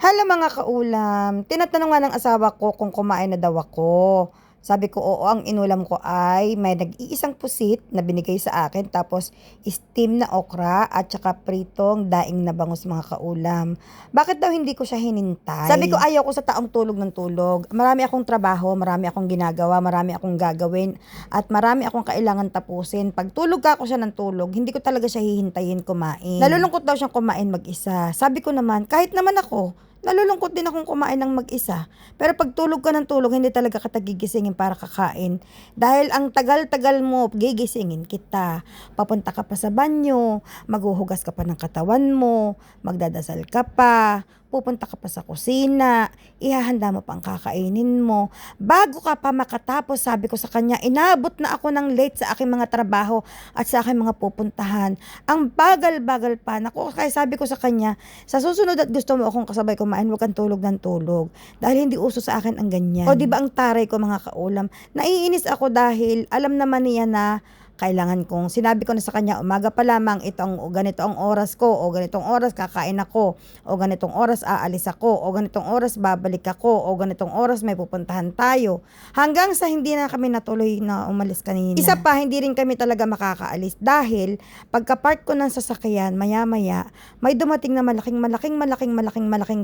Hala mga kaulam, tinatanong nga ng asawa ko kung kumain na daw ako. Sabi ko, oo, ang inulam ko ay may nag-iisang pusit na binigay sa akin, tapos steam na okra at saka pritong daing na bangus mga kaulam. Bakit daw hindi ko siya hinintay? Sabi ko, ayaw ko sa taong tulog ng tulog. Marami akong trabaho, marami akong ginagawa, marami akong gagawin, at marami akong kailangan tapusin. Pag tulog ako siya ng tulog, hindi ko talaga siya hihintayin kumain. Nalulungkot daw siyang kumain mag-isa. Sabi ko naman, kahit naman ako, nalulungkot din akong kumain ng mag-isa. Pero pag tulog ka ng tulog, hindi talaga kita gigisingin para kakain. Dahil ang tagal-tagal mo, gigisingin kita. Papunta ka pa sa banyo, maghuhugas ka pa ng katawan mo, magdadasal ka pa, pupunta ka pa sa kusina, ihahanda mo pa ang kakainin mo. Bago ka pa makatapos, sabi ko sa kanya, inabot na ako ng late sa aking mga trabaho at sa aking mga pupuntahan. Ang bagal-bagal pa. Naku, kaya sabi ko sa kanya, sa susunod at gusto mo akong kasabay kumain, huwag kang tulog ng tulog. Dahil hindi uso sa akin ang ganyan. O di ba ang taray ko mga kaulam? Naiinis ako dahil alam naman niya na kailangan kong, sinabi ko na sa kanya, umaga pa lamang itong ganito ang oras ko, o ganitong oras kakain ako, o ganitong oras aalis ako, o ganitong oras babalik ako, o ganitong oras may pupuntahan tayo. Hanggang sa hindi na kami natuloy na umalis kanina. Isa pa, hindi rin kami talaga makakaalis dahil pagka-park ko ng sasakyan, maya-maya, may dumating na malaking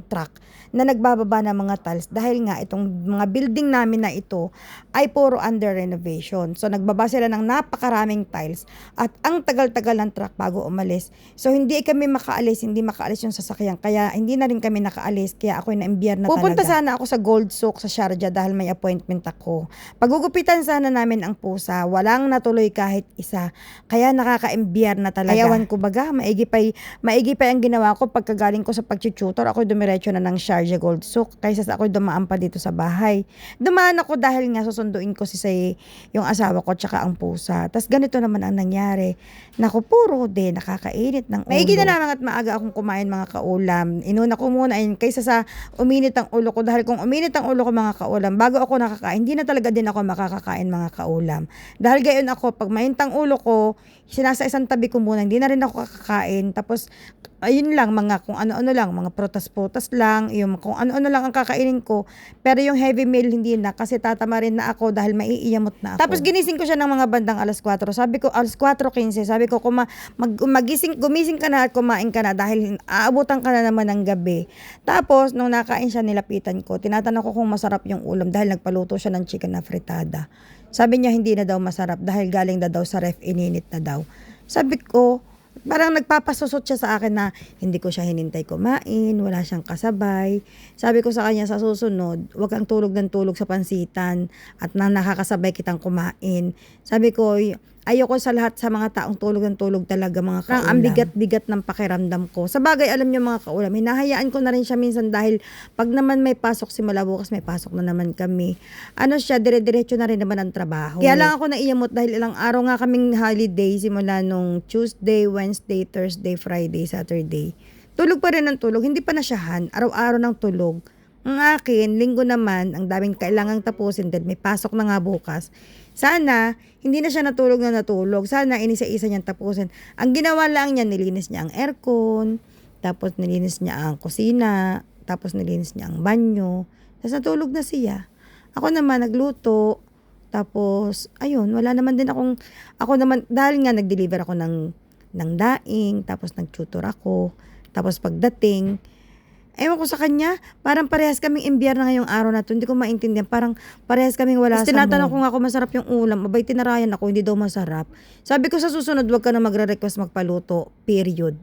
truck na nagbababa ng mga tiles dahil nga itong mga building namin na ito ay puro under renovation. So nagbaba sila ng napakaraming tiles at ang tagal-tagal ng truck bago umalis. So hindi kami makaalis yung sasakyan, kaya hindi na rin kami nakaalis, kaya ako'y na-imbyar na talaga. Pupunta sana ako sa Gold Souk sa Sharjah dahil may appointment ako. Pagugupitan sana namin ang pusa, walang natuloy kahit isa, kaya nakaka-imbyar na talaga. Ayawan ko baga, maigi pa ang ginawa ko pagkagaling ko sa pag-tutor, ako'y dumiretso na ng Sharjah Gold Souk kaysa sa ako'y dumaan pa dito sa bahay. Dumaan ako dahil nga susunduin ko yung asawa ko tsaka ang pusa. Tas ganito naman ang nangyari. Naku, puro din, nakakainit ng ulo. Maigi na lamang at maaga akong kumain mga kaulam. Inuna ko muna yun kaysa sa uminit ang ulo ko. Dahil kung uminit ang ulo ko mga kaulam, bago ako nakakain, hindi na talaga din ako makakakain mga kaulam. Dahil gayon ako, pag mainit ang ulo ko, sinasa isang tabi ko muna, hindi na rin ako kakakain. Tapos, ayun lang, mga kung ano-ano lang, mga prutas-prutas lang, yung kung ano-ano lang ang kakainin ko. Pero yung heavy meal, hindi na, kasi tatama rin na ako dahil maiiyamot na ako. Tapos ginising ko siya ng mga bandang alas 4. Sabi ko, alas 4:15, sabi ko, gumising ka na at kumain ka na dahil aabutan ka na naman ng gabi. Tapos, nung nakain siya, nilapitan ko. Tinatanong ko kung masarap yung ulam dahil nagpaluto siya ng chicken na fritada. Sabi niya, hindi na daw masarap dahil galing na daw sa ref, ininit na daw. Sabi ko, parang nagpapasusot siya sa akin na hindi ko siya hinintay kumain, wala siyang kasabay. Sabi ko sa kanya, sa susunod, huwag kang tulog ng tulog sa pansitan at nakakasabay kitang kumain. Sabi ko, ayoko sa lahat sa mga taong tulog ng tulog talaga mga kaulam. Ang bigat-bigat ng pakiramdam ko. Sa bagay, alam niyo mga kaulam, hinahayaan ko na rin siya minsan dahil pag naman may pasok, simula bukas may pasok na naman kami. Ano siya, dire-diretso na rin naman ang trabaho. Kaya lang ako naiyamot dahil ilang araw nga kaming holiday simula nung Tuesday, Wednesday, Thursday, Friday, Saturday. Tulog pa rin ng tulog, hindi pa nasyahan, araw-araw ng tulog. Ang akin, linggo naman, ang daming kailangang tapusin dahil may pasok na nga bukas. Sana, hindi na siya natulog na natulog. Sana, inisa-isa niyang tapusin. Ang ginawa lang niya, nilinis niya ang aircon, tapos nilinis niya ang kusina, tapos nilinis niya ang banyo. Tapos natulog na siya. Ako naman, nagluto. Tapos, ayun, wala naman din ako naman, dahil nga nag-deliver ako ng daing, tapos nag-tutor ako. Tapos pagdating, ewan ko sa kanya, parang parehas kaming imbyar na ngayong araw na to. Hindi ko maintindihan. Parang parehas kaming wala sa mood. Tinatanong ko nga kung masarap yung ulam. Abay, tinarayan ako, hindi daw masarap. Sabi ko sa susunod, wag ka na magre-request magpaluto. Period.